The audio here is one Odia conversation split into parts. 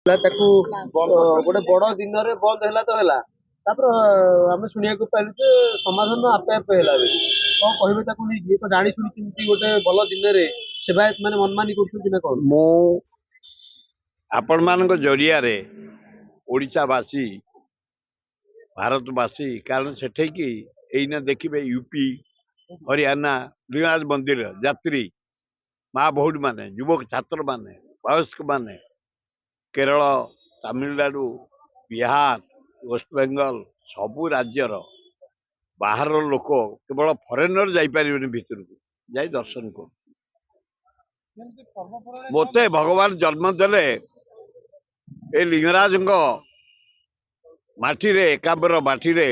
ତାକୁ ଗୋଟେ ବଡ ଦିନରେ ବନ୍ଦ ହେଲା ତ ହେଲା ତାପରେ ଆମେ ଶୁଣିବାକୁ ପାଇଲୁ ଯେ ସମାଧାନ ଆପେ ଆପେ ହେଲା ବୋଲି କଣ କହିବେ ତାକୁ ନେଇକି ତ ଜାଣି ଶୁଣି କେମିତି ଗୋଟେ ଭଲ ଦିନରେ ସେବାୟତ ମାନେ ମନମାନି କରୁଛନ୍ତି ନା କଣ? ମୁଁ ଆପଣମାନଙ୍କ ଜରିଆରେ ଓଡ଼ିଶାବାସୀ ଭାରତବାସୀ କାରଣ ସେଠିକି ଏଇନା ଦେଖିବେ ୟୁପି ହରିୟାଣା ଲିଙ୍ଗରାଜ ମନ୍ଦିର ଯାତ୍ରୀ ମା ଭଉଣୀ ମାନେ ଯୁବକ ଛାତ୍ର ମାନେ ବୟସ୍କ ମାନେ କେରଳ ତାମିଲନାଡୁ ବିହାର ୱେଷ୍ଟବେଙ୍ଗଲ ସବୁ ରାଜ୍ୟର ବାହାରର ଲୋକ କେବଳ ଫରେନର ଯାଇପାରିବେନି ଭିତରକୁ ଯାଇ ଦର୍ଶନ କରୁ। ମୋତେ ଭଗବାନ ଜନ୍ମ ଦେଲେ ଏ ଲିଙ୍ଗରାଜଙ୍କ ମାଟିରେ ଏକାମ୍ର ମାଟିରେ।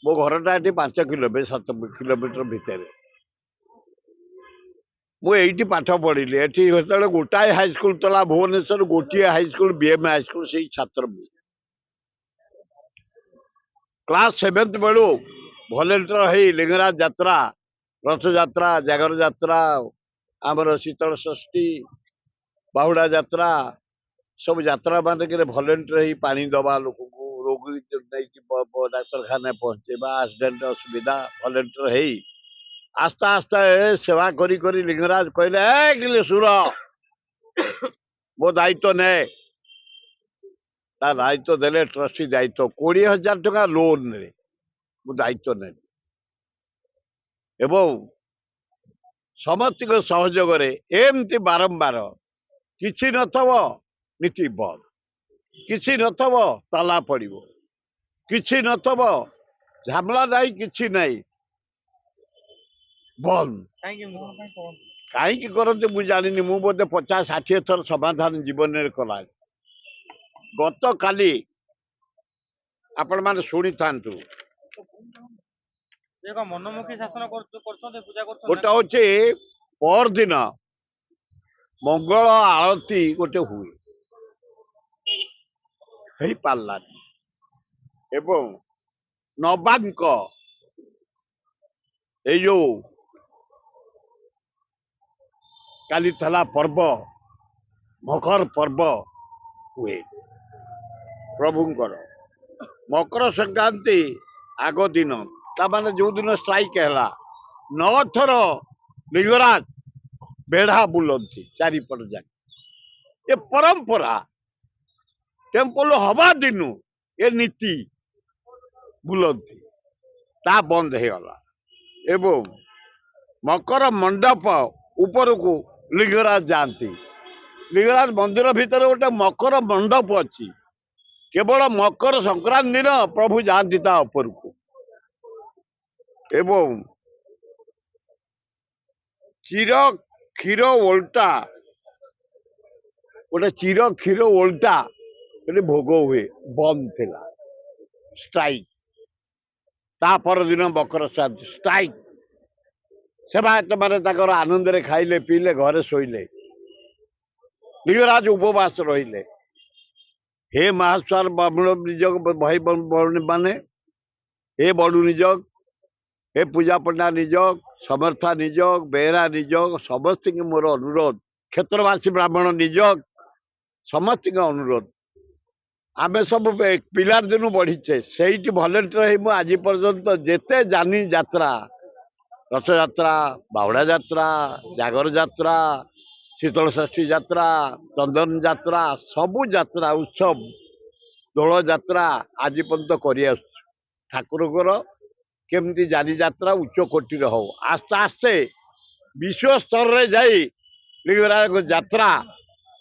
ମୋ ଘରଟା ଏଠି 5 କିଲୋମିଟର 7 କିଲୋମିଟର ଭିତରେ। ମୁଁ ଏଇଠି ପାଠ ପଢିଲି। ଏଠି ସେତେବେଳେ ଗୋଟାଏ ହାଇସ୍କୁଲ ଥିଲା ଭୁବନେଶ୍ୱର, ଗୋଟିଏ ହାଇସ୍କୁଲ ବିଏମ୍ ହାଇସ୍କୁଲ, ସେଇ ଛାତ୍ର ମୁଁ କ୍ଲାସ 7th ବେଳୁ ଭଲେଣ୍ଟିୟର ହେଇ ଲିଙ୍ଗରାଜ ଯାତ୍ରା, ରଥଯାତ୍ରା, ଜାଗର ଯାତ୍ରା, ଆମର ଶୀତଳ ଷଷ୍ଠୀ, ବାହୁଡା ଯାତ୍ରା ସବୁ ଯାତ୍ରା ମାନଙ୍କରେ ଭଲେଣ୍ଟିୟର ହେଇ ପାଣି ଦବା, ଲୋକଙ୍କୁ ରୋଗୀ ନେଇକି ଡାକ୍ତରଖାନା ପହଞ୍ଚେଇବା, ଆକ୍ସିଡେଣ୍ଟ ଅସୁବିଧା ଭଲେଣ୍ଟିୟର ହେଇ ଆସ୍ତେ ଆସ୍ତେ ସେବା କରି କରି ଲିଙ୍ଗରାଜ କହିଲେ ସୁର ମୋ ଦାୟିତ୍ୱ ନେ। ତା ଦାୟିତ୍ୱ ଦେଲେ ଟ୍ରଷ୍ଟି ଦାୟିତ୍ୱ 20,000 ଟଙ୍କା ଲୋନରେ ମୁଁ ଦାୟିତ୍ୱ ନେଲି ଏବଂ ସମସ୍ତଙ୍କ ସହଯୋଗରେ ଏମିତି ବାରମ୍ବାର କିଛି ନଥିବ ନୀତି ବନ୍ଦ, କିଛି ନଥିବ ତାଲା ପଡିବ, କିଛି ନଥିବ ଝାମଲା ନାହିଁ, କିଛି ନାହିଁ ବନ୍ଦ। କାହିଁକି କରନ୍ତି ମୁଁ ଜାଣିନି। ମୁଁ ବୋଧେ 50-60 ଥର ସମାଧାନ ଜୀବନରେ କଲା। ଗତକାଲି ଆପଣ ମାନେ ଶୁଣିଥାନ୍ତୁ। ମନମୁଖୀ ଶାସନ ଗୋଟେ ହଉଛି ପରଦିନ ମଙ୍ଗଳ ଆଳତି ଗୋଟେ ହୁଏ, ହେଇପାରିଲାନି ଏବଂ ନବାଙ୍କ ଏଇ ଯୋଉ କାଲି ଥିଲା ପର୍ବ, ମକର ପର୍ବ ହୁଏ ପ୍ରଭୁଙ୍କର। ମକର ସଂକ୍ରାନ୍ତି ଆଗ ଦିନ, ତାମାନେ ଯୋଉ ଦିନ ଷ୍ଟ୍ରାଇକ ହେଲା, 9 ଥର ଲିଙ୍ଗରାଜ ବେଢା ବୁଲନ୍ତି ଚାରିପଟ ଯାକ। ଏ ପରମ୍ପରା ଟେମ୍ପଲ ହବା ଦିନୁ ଏ ନୀତି ବୁଲନ୍ତି, ତା ବନ୍ଦ ହେଇଗଲା ଏବଂ ମକର ମଣ୍ଡପ ଉପରକୁ ଲିଙ୍ଗରାଜ ଯାଆନ୍ତି। ଲିଙ୍ଗରାଜ ମନ୍ଦିର ଭିତରେ ଗୋଟେ ମକର ମଣ୍ଡପ ଅଛି। କେବଳ ମକର ସଂକ୍ରାନ୍ତି ଦିନ ପ୍ରଭୁ ଯାଆନ୍ତି ତା ଉପରକୁ ଏବଂ ଚିର କ୍ଷୀର ଓଲଟା, ଗୋଟେ ଚିର କ୍ଷୀର ଓଲଟା ଭୋଗ ହୁଏ, ବନ୍ଦ ଥିଲା ଷ୍ଟ୍ରାଇକ। ତା ପରଦିନ ମକର ସଂକ୍ରାନ୍ତି ଷ୍ଟ୍ରାଇକ। ସେବାୟତ ମାନେ ତାଙ୍କର ଆନନ୍ଦରେ ଖାଇଲେ ପିଇଲେ, ଘରେ ଶୋଇଲେ। ଲିଙ୍ଗରାଜ ଉପବାସ ରହିଲେ। हे महास्वार बामण निजोग भाई भौणी माने, हे बड़ू निजोग, हे पूजा पंडा निजोग, समर्था निजोग, बेहरा निजोग, समस्त मोर अनुरोध, क्षेत्रवासी ब्राह्मण निजोग, समस्त अनुरोध। आमे सब पिलार दिन बढ़ीचे से भलेंटियर आज पर्यंत जेते जानी यात्रा, रथ यात्रा, बाहुड़ा यात्रा, जागर यात्रा, शीतल षष्ठी यात्रा, चंदन यात्रा, सबू यात्रा उत्सव दोल यात्रा आज पर्यंत कर ठाकुर केमती जानी यात्रा उच्च कोटि हो। आस्ते आस्ते विश्व स्तर रे जाई लिंगराज यात्रा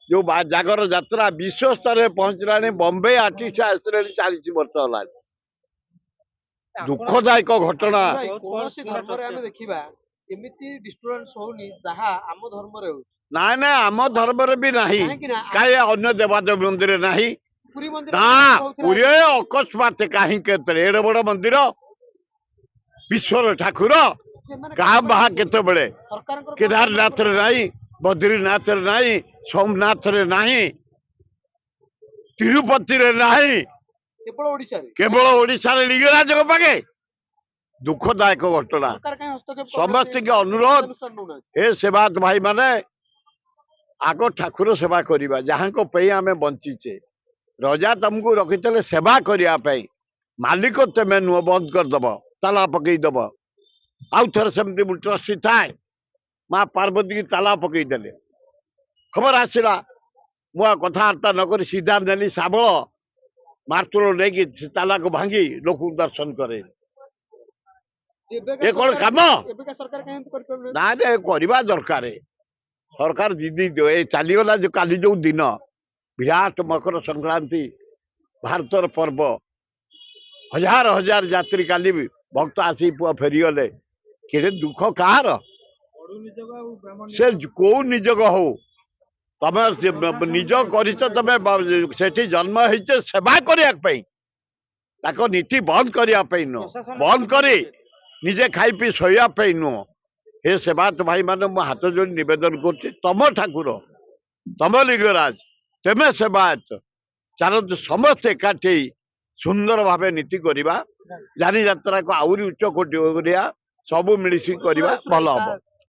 जो जागर यात्रा विश्व स्तर में पहुंचला। बॉम्बे आर्टिस्ट आसले 40 वर्ष है। दुखदायक घटना ना ना आम धर्म भी नहीं, कहीं अन्य देवादेव मंदिर नहीं ना। पुरी अकस्मात कहीं एड़े बड़ मंदिर विश्वर ठाकुर क्या बाहा केत केदारनाथ नहीं, बद्रीनाथ नहीं, सोमनाथ नहीं, तिरुपति नहीं, केवल ओडिशा लिंगराज पागे। दुखदायक घटना। समस्त के अनुरोध हे सेवायत भाई माने ଆଗ ଠାକୁର ସେବା କରିବା ଯାହାଙ୍କ ପାଇଁ ଆମେ ବଞ୍ଚିଛେ। ରଜା ତମକୁ ରଖିଥିଲେ ସେବା କରିବା ପାଇଁ, ମାଲିକ ତମେ ନୁହଁ, ବନ୍ଦ କରିଦବ, ତାଲା ପକେଇଦବ। ଆଉ ଥରେ ସେମିତି ମୁଁ ଟ୍ରଷ୍ଟି ଥାଏ, ମା ପାର୍ବତୀ କି ତାଲା ପକେଇଦେଲେ। ଖବର ଆସିଲା, ମୁଁ ଆଉ କଥାବାର୍ତ୍ତା ନକରି ସିଧା ନେଲି ଶାବଳ ମାର୍ତୁଲ ନେଇକି ସେ ତାଲାକୁ ଭାଙ୍ଗି ଲୋକଙ୍କୁ ଦର୍ଶନ କରେ। ଏ କଣ କାମ? ଏବେକା ସରକାର କାହିଁ ଏମିତି କରିପାରୁନାହାନ୍ତି? ନା ରେ, କରିବା ଦରକାର। ସରକାର ଜିଦି ଏ ଚାଲିଗଲା ଯୋଉ କାଲି ଯୋଉ ଦିନ ବିରାଟ ମକର ସଂକ୍ରାନ୍ତି, ଭାରତର ପର୍ବ, ହଜାର ହଜାର ଯାତ୍ରୀ କାଲି ବି ଭକ୍ତ ଆସି ପୁଅ ଫେରିଗଲେ। କେତେ ଦୁଃଖ କାହାର? ସେ କୋଉ ନିଯୋଗ ହଉ, ତମେ ନିଜ କରିଛ, ତମେ ସେଠି ଜନ୍ମ ହେଇଛ ସେବା କରିବା ପାଇଁ, ତାଙ୍କ ନୀତି ବନ୍ଦ କରିବା ପାଇଁ ନୁହଁ, ବନ୍ଦ କରି ନିଜେ ଖାଇ ପିଇ ଶୋଇବା ପାଇଁ ନୁହଁ। हे सेवायत भाई मान मु हाथ जोड़ी निवेदन कर तम ठाकुर तम लिंगराज तेमे सेवायत चलते समस्त एकाठी सुंदर भाव नीति करवा जानी यात्रा को आउरी उच्च कोटि करिया सबू मिली करवा भल हम।